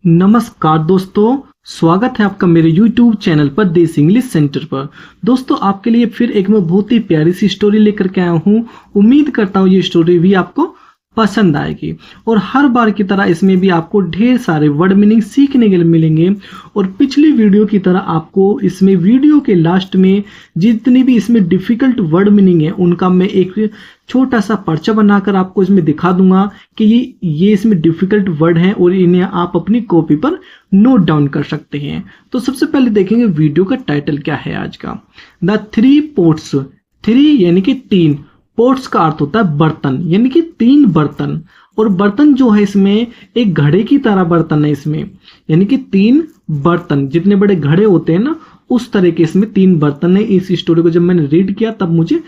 नमस्कार दोस्तों, स्वागत है आपका मेरे YouTube चैनल पर देश इंग्लिश सेंटर पर। दोस्तों, आपके लिए फिर एक मैं बहुत ही प्यारी सी स्टोरी लेकर के आया हूँ। उम्मीद करता हूँ ये स्टोरी भी आपको पसंद आएगी और हर बार की तरह इसमें भी आपको ढेर सारे वर्ड मीनिंग सीखने के लिए मिलेंगे। और पिछली वीडियो की तरह आपको इसमें वीडियो के लास्ट में जितनी भी इसमें डिफिकल्ट वर्ड मीनिंग है उनका मैं एक छोटा सा पर्चा बनाकर आपको इसमें दिखा दूंगा कि ये इसमें डिफिकल्ट वर्ड हैं और इन्हें आप अपनी कॉपी पर नोट डाउन कर सकते हैं। तो सबसे पहले देखेंगे वीडियो का टाइटल क्या है आज का। द थ्री पोट्स, थ्री यानी कि तीन, पोट्स का अर्थ होता है बर्तन, यानी कि तीन बर्तन। और बर्तन जो है इसमें एक घड़े की तरह बर्तन है इसमें, यानी कि तीन बर्तन, जितने बड़े घड़े होते हैं ना उस तरह के इसमें तीन बर्तन है। इस स्टोरी को जब मैंने रीड किया तब मुझे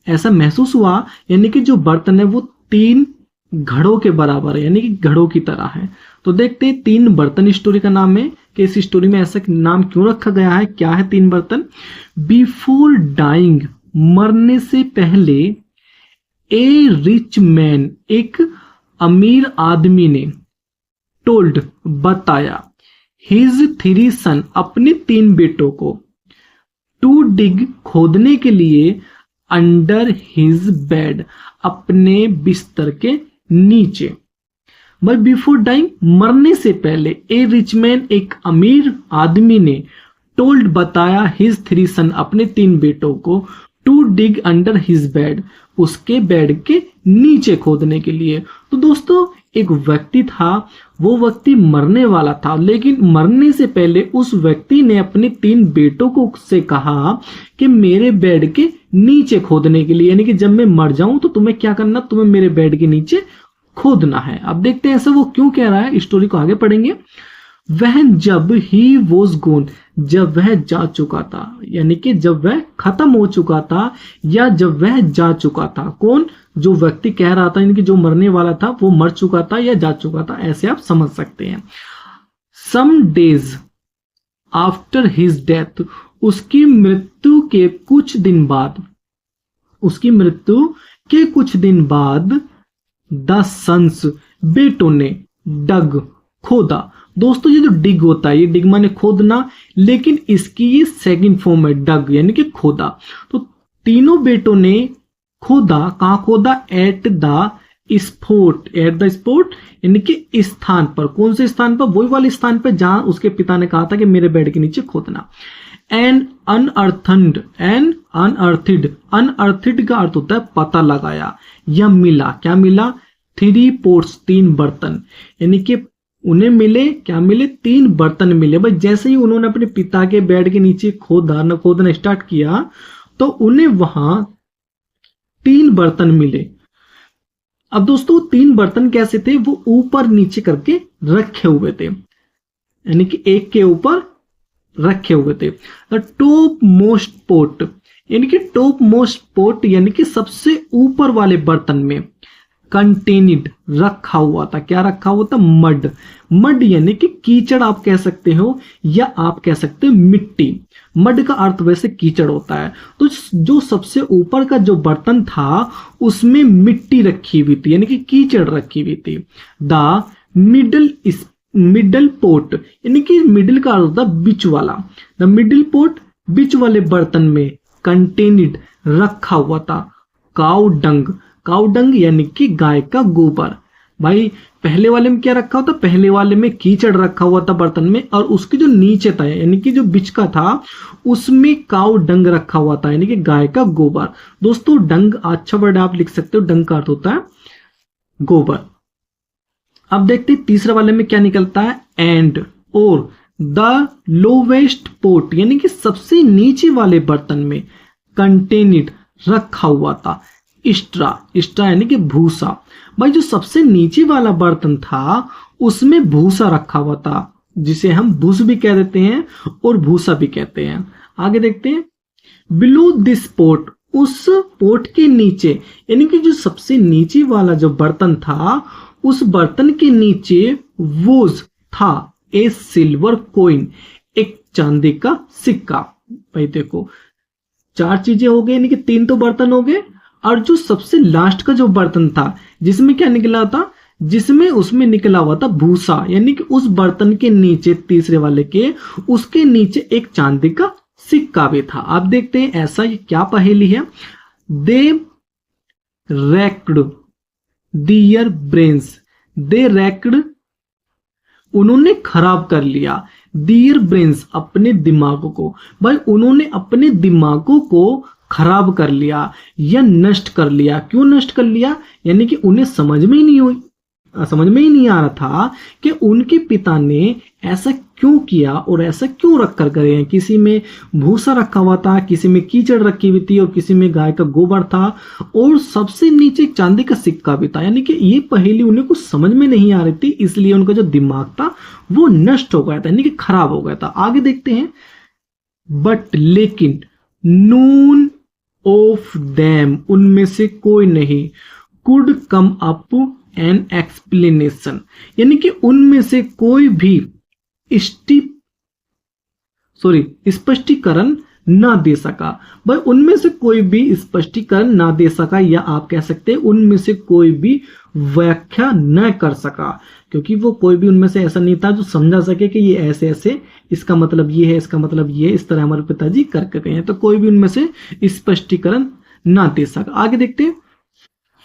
ऐसा महसूस हुआ, यानी कि जो बर्तन है वो तीन घड़ों के बराबर है, यानी कि घड़ों की तरह है। तो देखते हैं तीन बर्तन स्टोरी का नाम है कि इस स्टोरी में ऐसा नाम क्यों रखा गया है, क्या है तीन बर्तन। बिफोर डाइंग, मरने से पहले, ए रिच मैन, एक अमीर आदमी ने, टोल्ड बताया, हिज थ्री सन, अपने तीन बेटों को, टू डिग खोदने के लिए, अंडर हिज बेड, अपने बिस्तर के नीचे। बट बिफोर डाइंग, मरने से पहले, ए रिच मैन, एक अमीर आदमी ने, टोल्ड बताया, हिज थ्री सन, अपने तीन बेटों को, to dig under his bed, उसके बेड के नीचे खोदने के लिए। तो दोस्तों, एक व्यक्ति था, वो व्यक्ति मरने वाला था, लेकिन मरने से पहले उस व्यक्ति ने अपने तीन बेटों को से कहा कि मेरे बेड के नीचे खोदने के लिए, यानी कि जब मैं मर जाऊं तो तुम्हें क्या करना, तुम्हें मेरे बेड के नीचे खोदना है। अब देखते हैं ऐसा वो क्यों कह रहा है, स्टोरी को आगे पढ़ेंगे। वह, जब ही वॉज गोन, जब वह जा चुका था, यानी कि जब वह खत्म हो चुका था या जब वह जा चुका था। कौन? जो व्यक्ति कह रहा था, यानी कि जो मरने वाला था वो मर चुका था या जा चुका था, ऐसे आप समझ सकते हैं। Some days after his death, उसकी मृत्यु के कुछ दिन बाद, उसकी मृत्यु के कुछ दिन बाद, द सन्स, बेटों ने, डग, खोदा। दोस्तों, ये जो डिग होता है, ये डिग माने खोदना, लेकिन इसकी ये सेकंड फॉर्म है डग, यानी कि खोदा। तो तीनों बेटों ने खोदा, कहां खोदा? At the spot, at the spot यानी कि स्थान पर। कौन से स्थान पर? वही वाले स्थान पर जहां उसके पिता ने कहा था कि मेरे बेड के नीचे खोदना। एंड अनअर्थड, एंड अनअर्थिड, अनअर्थिड का अर्थ होता है पता लगाया या मिला। क्या मिला? थ्री पोट्स, तीन बर्तन, यानी कि उन्हें मिले, क्या मिले? तीन बर्तन मिले। भाई जैसे ही उन्होंने अपने पिता के बेड के नीचे खोदना स्टार्ट किया तो उन्हें वहां तीन बर्तन मिले। अब दोस्तों, तीन बर्तन कैसे थे? वो ऊपर नीचे करके रखे हुए थे, यानी कि एक के ऊपर रखे हुए थे। द टॉप मोस्ट पोट, यानी कि टॉप मोस्ट पोट यानी कि सबसे ऊपर वाले बर्तन में, कंटेनिड, रखा हुआ था। क्या रखा हुआ था? मड। मड यानी कि कीचड़ आप कह सकते हो या आप कह सकते हो मिट्टी। मड का अर्थ वैसे कीचड़ होता है। तो जो सबसे ऊपर का जो बर्तन था उसमें मिट्टी रखी हुई थी, यानी कि कीचड़ रखी हुई थी। द मिडल पोट, यानी कि मिडिल का अर्थ होता है बीच वाला। द मिडिल पोट, बीच वाले बर्तन में, कंटेनिड, रखा हुआ था, काउ डंग। काउ डंग यानी कि गाय का गोबर। भाई पहले वाले में क्या रखा हुआ था? पहले वाले में कीचड़ रखा हुआ था बर्तन में, और उसके जो नीचे था, यानी कि जो बीच का था, उसमें काउ डंग रखा हुआ था, यानी कि गाय का गोबर। दोस्तों, डंग अच्छा वर्ड आप लिख सकते हो, डंग का अर्थ होता है गोबर। अब देखते हैं तीसरे वाले में क्या निकलता है। एंड, और, द लोवेस्ट पोट, यानी कि सबसे नीचे वाले बर्तन में, कंटेनिड, रखा हुआ था, स्ट्रा। स्ट्रा यानी कि भूसा। भाई जो सबसे नीचे वाला बर्तन था उसमें भूसा रखा हुआ था, जिसे हम भूस भी कह देते हैं और भूसा भी कहते हैं। आगे देखते हैं। बिलो दिस पोट, उस पोट के नीचे, यानी कि जो सबसे नीचे वाला जो बर्तन था उस बर्तन के नीचे वोज था, ए सिल्वर कॉइन, एक चांदी का सिक्का। भाई देखो, चार चीजें हो गई, यानी कि तीन तो बर्तन हो गए, और जो सबसे लास्ट का जो बर्तन था जिसमें क्या निकला था, जिसमें उसमें निकला हुआ था भूसा, यानी कि उस बर्तन के नीचे, तीसरे वाले के, उसके नीचे एक चांदी का सिक्का भी था। आप देखते हैं ऐसा ये क्या पहेली है। दे रैक्ड दियर ब्रेन्स, दे रैक्ड उन्होंने खराब कर लिया, दियर ब्रेन्स अपने दिमागों को, भाई उन्होंने अपने दिमागों को खराब कर लिया या नष्ट कर लिया। क्यों नष्ट कर लिया? यानी कि उन्हें समझ में ही नहीं आ रहा था कि उनके पिता ने ऐसा क्यों किया और ऐसा क्यों रख कर गए हैं। किसी में भूसा रखा हुआ था, किसी में कीचड़ रखी हुई थी और किसी में गाय का गोबर था और सबसे नीचे एक चांदी का सिक्का भी था। यानी कि ये पहेली उन्हें कुछ समझ में नहीं आ रही थी, इसलिए उनका जो दिमाग था वो नष्ट हो गया था, यानी कि खराब हो गया था। आगे देखते हैं। बट लेकिन नून ऑफ देम, उनमें से कोई नहीं, could come up an explanation, यानी कि उनमें से कोई भी स्पष्टीकरण ना दे सका। भाई उनमें से कोई भी स्पष्टीकरण ना दे सका, या आप कह सकते हैं उनमें से कोई भी व्याख्या न कर सका, क्योंकि वो कोई भी उनमें से ऐसा नहीं था जो समझा सके कि ये ऐसे ऐसे, इसका मतलब ये है, इसका मतलब ये, इस तरह हमारे पिताजी करके गए हैं। तो कोई भी उनमें से स्पष्टीकरण ना दे सका। आगे देखते हैं।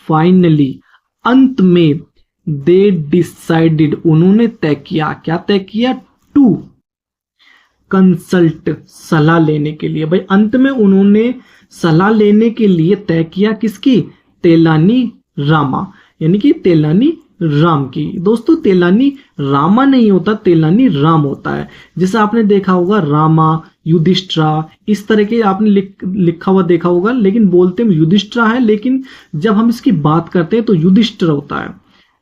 फाइनली, अंत में, दे डिसाइडेड, उन्होंने तय किया। क्या तय किया? टू कंसल्ट, सलाह लेने के लिए। भाई अंत में उन्होंने सलाह लेने के लिए तय किया किसकी? तेलानी रामा, यानी कि तेलानी राम की। दोस्तों तेलानी रामा नहीं होता, तेलानी राम होता है। जैसे आपने देखा होगा रामा, युधिष्ठिरा, इस तरह के आपने लिखा हुआ देखा होगा, लेकिन बोलते में युधिष्ठिरा है, लेकिन जब हम इसकी बात करते हैं तो युधिष्ठिर होता है,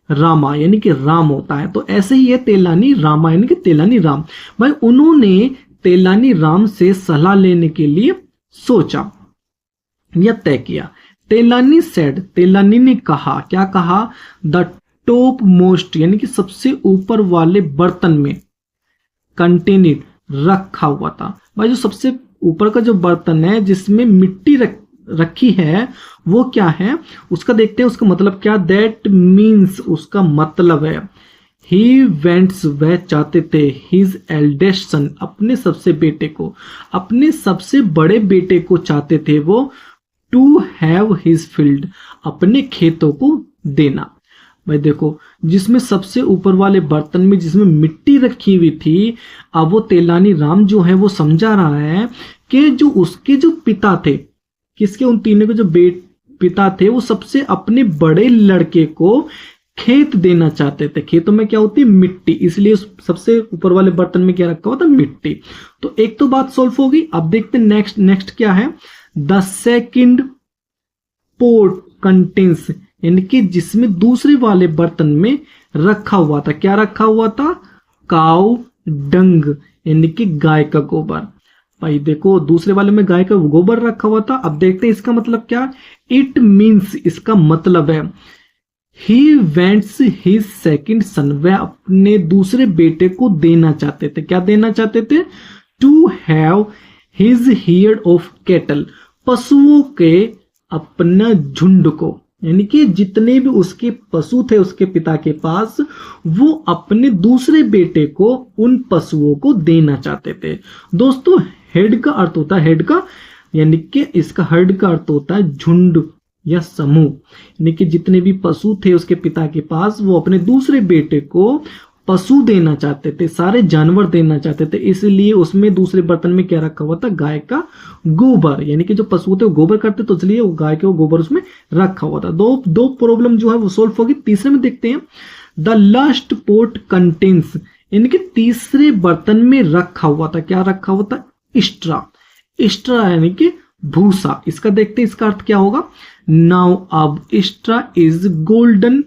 रामा यानी कि राम होता है। तो ऐसे ही है तेलानी रामा, यानी कि तेलानी राम। भाई उन्होंने तेलानी राम से सलाह लेने के लिए सोचा या तय किया। तेलानी सेड, तेलानी ने कहा। क्या कहा? द टॉप मोस्ट, यानी कि सबसे ऊपर वाले बर्तन में, कंटेनेड, रखा हुआ था। भाई जो सबसे ऊपर का जो बर्तन है जिसमें मिट्टी रखी है वो क्या है, उसका देखते हैं उसका मतलब क्या। दैट मीन्स, उसका मतलब है, ही वेंट्स, वह चाहते थे, हिज एल्डेस्ट सन, अपने सबसे बेटे को, अपने सबसे बड़े बेटे को चाहते थे वो, टू हैव हिज फील्ड, अपने खेतों को देना। भाई देखो, जिसमें सबसे ऊपर वाले बर्तन में जिसमें मिट्टी रखी हुई थी, अब वो तेलानी राम जो है वो समझा रहा है कि जो उसके जो पिता थे, किसके, उन तीनों के जो पिता थे, वो सबसे अपने बड़े लड़के को खेत देना चाहते थे। खेतों में क्या होती है? मिट्टी, इसलिए सबसे ऊपर वाले बर्तन में क्या रखा हुआ था? मिट्टी। तो एक तो बात सॉल्व होगी। अब देखते हैं नेक्स्ट क्या है। द सेकंड पोट कंटेन्स, यानी कि जिसमें दूसरे वाले बर्तन में रखा हुआ था, क्या रखा हुआ था? काउ डंग, यानी कि गाय का गोबर। भाई देखो, दूसरे वाले में गाय का गोबर रखा हुआ था। अब देखते हैं इसका मतलब क्या। इट मीन्स, इसका मतलब है, ही वेंट्स हिज सेकंड सन, वह अपने दूसरे बेटे को देना चाहते थे। क्या देना चाहते थे? To have his herd of cattle, पशुओं के अपना झुंड को, यानी कि जितने भी उसके पशु थे उसके पिता के पास, वो अपने दूसरे बेटे को उन पशुओं को देना चाहते थे। दोस्तों हेड का अर्थ होता है, हेड का यानी कि इसका हेड का अर्थ होता है झुंड या समूह, यानी कि जितने भी पशु थे उसके पिता के पास, वो अपने दूसरे बेटे को पशु देना चाहते थे, सारे जानवर देना चाहते थे। इसलिए उसमें दूसरे बर्तन में क्या रखा हुआ था? गाय का गोबर, यानी कि जो पशु थे वो गोबर करते, तो इसलिए वो गाय के वो गोबर उसमें रखा हुआ था। दो प्रॉब्लम जो है वो सोल्व होगी। तीसरे में देखते हैं। द लास्ट पोट कंटेन्स, यानी कि तीसरे बर्तन में रखा हुआ था, क्या रखा हुआ था? स्ट्रा, स्ट्रा यानी कि भूसा। इसका देखते हैं इसका अर्थ क्या होगा। नाउ अब straw is golden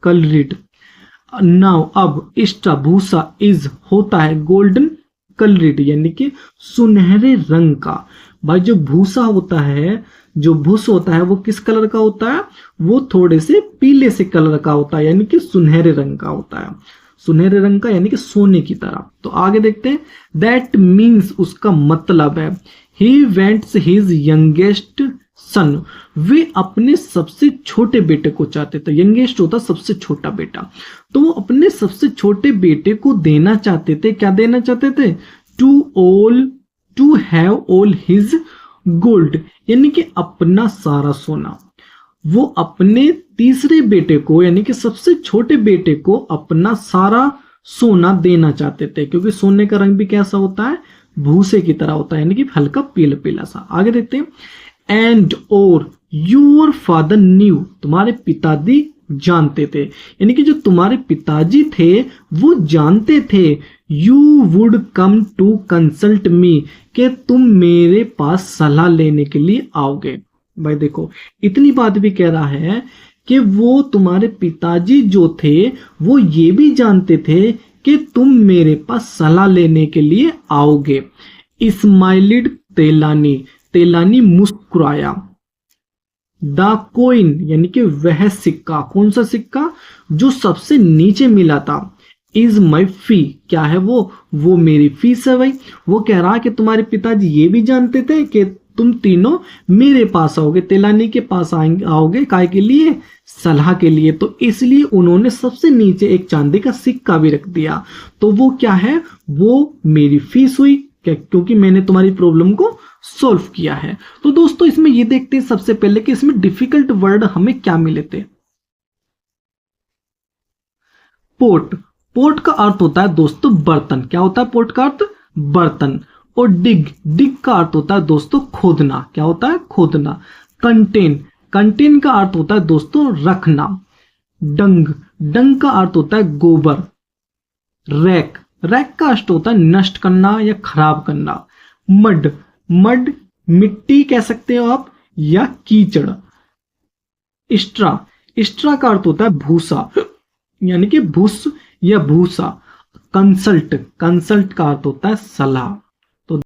coloured, now अब स्ट्रा भूसा इज होता है गोल्डन कलर्ड, यानी कि सुनहरे रंग का। भाई जो भूसा होता है, जो भूस होता है वो किस कलर का होता है? वो थोड़े से पीले से कलर का होता है, यानी कि सुनहरे रंग का होता है, सुनहरे रंग का यानी कि सोने की तरह। तो आगे देखते हैं। दैट मीन्स, उसका मतलब है, ही वेंट्स हिज यंगेस्ट सन, वे अपने सबसे छोटे बेटे को चाहते थे। यंगेस्ट होता सबसे छोटा बेटा, तो वो अपने सबसे छोटे बेटे को देना चाहते थे। क्या देना चाहते थे? To have all his gold, यानी कि अपना सारा सोना। वो अपने तीसरे बेटे को, यानी कि सबसे छोटे बेटे को, अपना सारा सोना देना चाहते थे, क्योंकि सोने का रंग भी कैसा होता है? भूसे की तरह होता है, यानी कि हल्का पीला पीला सा। आगे देखते हैं, एंड और योर फादर न्यू, तुम्हारे पिताजी जानते थे, यानी कि जो तुम्हारे पिताजी थे वो जानते थे, you would come to consult me, कि तुम मेरे पास सलाह लेने के लिए आओगे। भाई देखो, इतनी बात भी कह रहा है कि वो तुम्हारे पिताजी जो थे वो ये भी जानते थे कि तुम मेरे पास सलाह लेने के लिए आओगे। इस्माइलिड तेलानी, तेलानी मुस्कुराया। द कोइन, यानी कि वह सिक्का, कौन सा सिक्का? जो सबसे नीचे मिला था। इज माई फी, क्या है वो मेरी फीस है। भाई वो कह रहा है कि तुम्हारे पिताजी ये भी जानते थे कि तुम तीनों मेरे पास आओगे, तेलानी के पास आओगे, काय के लिए? सलाह के लिए। तो इसलिए उन्होंने सबसे नीचे एक चांदी का सिक्का भी रख दिया। तो वो क्या है? वो मेरी फीस हुई, क्योंकि मैंने तुम्हारी प्रॉब्लम को सॉल्व किया है। तो दोस्तों इसमें ये देखते हैं सबसे पहले कि इसमें डिफिकल्ट वर्ड हमें क्या मिले थे। पोट, पोट का अर्थ होता है दोस्तों बर्तन। क्या होता है पोट का अर्थ? बर्तन। और डिग, डिग का अर्थ होता है दोस्तों खोदना। क्या होता है? खोदना। कंटेन, कंटेन का अर्थ होता है दोस्तों रखना। डंग, डंग का अर्थ होता है गोबर। रैक, रैक का अर्थ होता है नष्ट करना या खराब करना। मड, मड मिट्टी कह सकते हो आप, या कीचड़। स्ट्रा, स्ट्रा का अर्थ होता है भूसा, यानी कि भूस या भूसा। कंसल्ट, कंसल्ट का अर्थ होता है सलाह।